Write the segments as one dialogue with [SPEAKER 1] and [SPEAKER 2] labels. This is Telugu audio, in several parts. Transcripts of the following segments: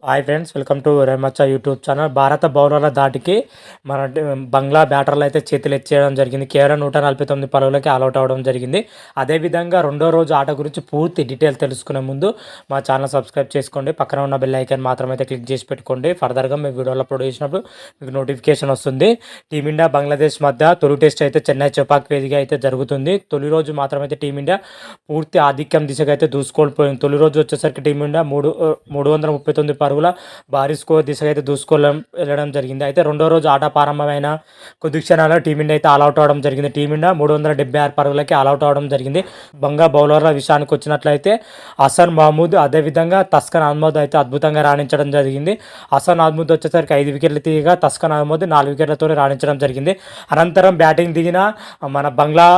[SPEAKER 1] హాయ్ ఫ్రెండ్స్, వెల్కమ్ టు రెమచ్చ యూట్యూబ్ ఛానల్. భారత బౌలర్ల దాటికి మన బంగ్లా బ్యాటర్లు అయితే చేతులు ఎత్తేయడం జరిగింది. కేవలం 149 పరుగులకి ఆల్అౌట్ అవ్వడం జరిగింది. అదేవిధంగా రెండో రోజు ఆట గురించి పూర్తి డీటెయిల్ తెలుసుకునే ముందు మా ఛానల్ సబ్స్క్రైబ్ చేసుకోండి. పక్కన ఉన్న బెల్ ఐకాన్ మాత్రం అయితే క్లిక్ చేసి పెట్టుకోండి. ఫర్దర్గా మీ వీడియోలో అప్లోడ్ చేసినప్పుడు మీకు నోటిఫికేషన్ వస్తుంది. టీమిండియా బంగ్లాదేశ్ మధ్య తొలి టెస్ట్ అయితే చెన్నై చెపాక్ వేదిక అయితే జరుగుతుంది. తొలి రోజు మాత్రమైతే టీమిండియా పూర్తి ఆధిక్యం దిశగా అయితే దూసుకోల్పోయింది. తొలి రోజు వచ్చేసరికి టీమిండియా 339 పరుగుల భారీ స్కోర్ దిశగా అయితే వెళ్ళడం జరిగింది. అయితే రెండో రోజు ఆట ప్రారంభమైన కొద్ది క్షణాల్లో టీమిండియా అయితే ఆల్అౌట్ అవడం జరిగింది. టీమిండియా 376 పరుగులకి ఆల్అౌట్ అవడం జరిగింది. బంగా బౌలర్ల విషయానికి వచ్చినట్లయితే హసన్ మహమూద్, అదేవిధంగా తస్కన్ అహ్మద్ అయితే అద్భుతంగా రాణించడం జరిగింది. హసన్ అహ్మద్ వచ్చేసరికి 5 వికెట్లు తీయగా తస్కన్ అహ్మద్ 4 వికెట్లతో రాణించడం జరిగింది. అనంతరం బ్యాటింగ్ దిగిన మన బంగ్లా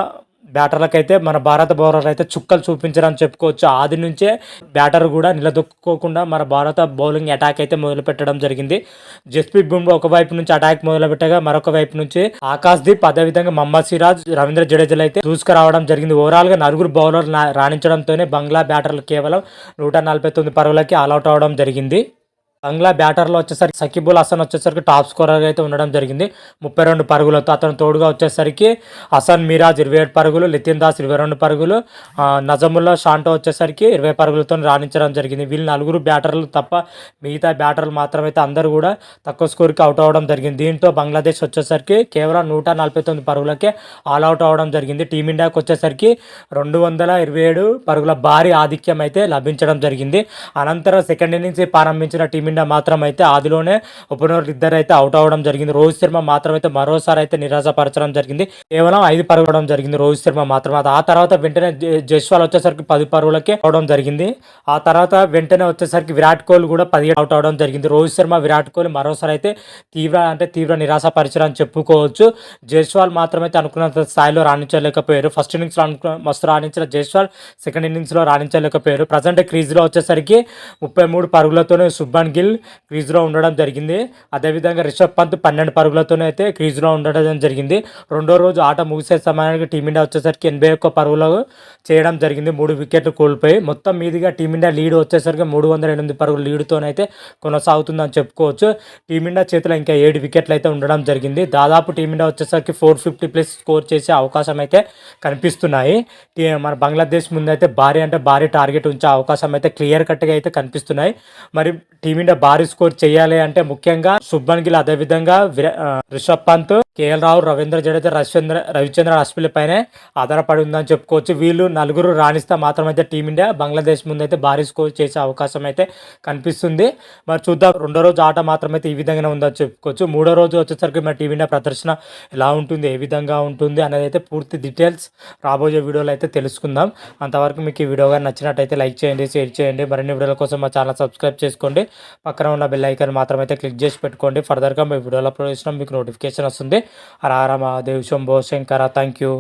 [SPEAKER 1] బ్యాటర్లకైతే మన భారత బౌలర్లు అయితే చుక్కలు చూపించారని చెప్పుకోవచ్చు. ఆది నుంచే బ్యాటర్ కూడా నిలదొక్కుకోకుండా మన భారత బౌలింగ్ అటాక్ అయితే మొదలు పెట్టడం జరిగింది. జస్ప్రీత్ బుమ్రా ఒకవైపు నుంచి అటాక్ మొదలు పెట్టగా మరొక వైపు నుంచి ఆకాశ్దీప్, అదేవిధంగా మహమ్మద్ సిరాజ్, రవీంద్ర జడేజాలు అయితే దూసుకురావడం జరిగింది. ఓవరాల్గా నలుగురు బౌలర్లు రాణించడంతోనే బంగ్లా బ్యాటర్లు కేవలం 149 పరుగులకి ఆల్అౌట్ అవడం జరిగింది. బంగ్లా బ్యాటర్లో వచ్చేసరికి సకీబుల్ హసన్ వచ్చేసరికి టాప్ స్కోరర్గా అయితే ఉండడం జరిగింది 32 పరుగులతో. అతను తోడుగా వచ్చేసరికి హసన్ మిరాజ్ 27 పరుగులు, లితిన్ దాస్ 22 పరుగులు, నజముల్లా షాంటో వచ్చేసరికి 20 పరుగులతో రాణించడం జరిగింది. వీళ్ళు నలుగురు బ్యాటర్లు తప్ప మిగతా బ్యాటర్లు మాత్రమైతే అందరూ కూడా తక్కువ స్కోర్కి అవుట్ అవ్వడం జరిగింది. దీంతో బంగ్లాదేశ్ వచ్చేసరికి కేవలం 149 పరుగులకే ఆల్అౌట్ అవ్వడం జరిగింది. టీమిండియాకి వచ్చేసరికి 227 పరుగుల భారీ ఆధిక్యం అయితే లభించడం జరిగింది. అనంతరం సెకండ్ ఇన్నింగ్స్ ప్రారంభించిన టీమిండియా మాత్రం అయితే ఆదిలోనే ఓపెనర్లు ఇద్దరు అయితే అవుట్ అవ్వడం జరిగింది. రోహిత్ శర్మ మాత్రం అయితే మరోసారి అయితే నిరాశపరచడం జరిగింది. కేవలం 5 పరుగులు జరిగింది రోహిత్ శర్మ మాత్రం. ఆ తర్వాత వెంటనే జైస్వాల్ వచ్చేసరికి 10 పరుగులకే అవడం జరిగింది. ఆ తర్వాత వెంటనే వచ్చేసరికి విరాట్ కోహ్లీ కూడా 17 అవుట్ అవడం జరిగింది. రోహిత్ శర్మ, విరాట్ కోహ్లీ మరోసారి అయితే తీవ్ర నిరాశపరిచారని చెప్పుకోవచ్చు. జైస్వాల్ మాత్రం అయితే అనుకున్నంత స్థాయిలో రాణించలేకపోయారు. ఫస్ట్ ఇన్నింగ్స్లో మస్తు రాణించిన జైస్వాల్ సెకండ్ ఇన్నింగ్స్లో రాణించలేకపోయారు. ప్రజెంట్ క్రీజ్లో వచ్చేసరికి 33 పరుగులతోనే శుభ్మన్ గిల్ క్రీజ్లో ఉండడం జరిగింది. అదేవిధంగా రిషబ్ పంత్ 12 పరుగులతోనే అయితే క్రీజ్లో ఉండడం జరిగింది. రెండో రోజు ఆట ముగిసే సమయానికి టీమిండియా వచ్చేసరికి 81 పరుగులు చేయడం జరిగింది. 3 వికెట్లు కోల్పోయి మొత్తం మీదుగా టీమిండియా లీడ్ వచ్చేసరికి 308 పరుగుల లీడ్తోనైతే కొనసాగుతుందని చెప్పుకోవచ్చు. టీమిండియా చేతిలో ఇంకా 7 వికెట్లు అయితే ఉండడం జరిగింది. దాదాపు టీమిండియా వచ్చేసరికి 450+ స్కోర్ చేసే అవకాశం అయితే కనిపిస్తున్నాయి. మన బంగ్లాదేశ్ ముందైతే భారీ టార్గెట్ ఉంచే అవకాశం అయితే క్లియర్ కట్గా అయితే కనిపిస్తున్నాయి. మరి టీమిండియా భారీ స్కోర్ చేయాలి అంటే ముఖ్యంగా శుభ్మన్ గిల్, అదేవిధంగా రిషబ్ పంత్, కేఎల్ రాహుల్, రవీంద్ర జడేజా, రవిచంద్రన్ అశ్విన్ పైనే ఆధారపడి ఉందని చెప్పుకోవచ్చు. వీళ్ళు నలుగురు రాణిస్తే మాత్రమైతే టీమిండియా బంగ్లాదేశ్ ముందు అయితే భారీ స్కోర్ చేసే అవకాశం అయితే కనిపిస్తుంది. మరి చూద్దాం. రెండో రోజు ఆట మాత్రమైతే ఈ విధంగానే ఉందని చెప్పుకోవచ్చు. మూడో రోజు వచ్చేసరికి మరి టీమిండియా ప్రదర్శన ఎలా ఉంటుంది, ఏ విధంగా ఉంటుంది అనేది అయితే పూర్తి డీటెయిల్స్ రాబోయే వీడియోలో అయితే తెలుసుకుందాం. అంతవరకు మీకు ఈ వీడియో కానీ నచ్చినట్టయితే లైక్ చేయండి, షేర్ చేయండి. మరిన్ని వీడియోల కోసం మా ఛానల్ సబ్స్క్రైబ్ చేసుకోండి. పక్కన ఉన్న బెల్ ఐకాన్ మాత్రమైతే క్లిక్ చేసి పెట్టుకోండి. ఫర్దర్గా మీ వీడియోలో అప్లోడ్ చేసినా మీకు నోటిఫికేషన్ వస్తుంది. హర హర మహాదేవ్, శంభో శంకర. Thank you.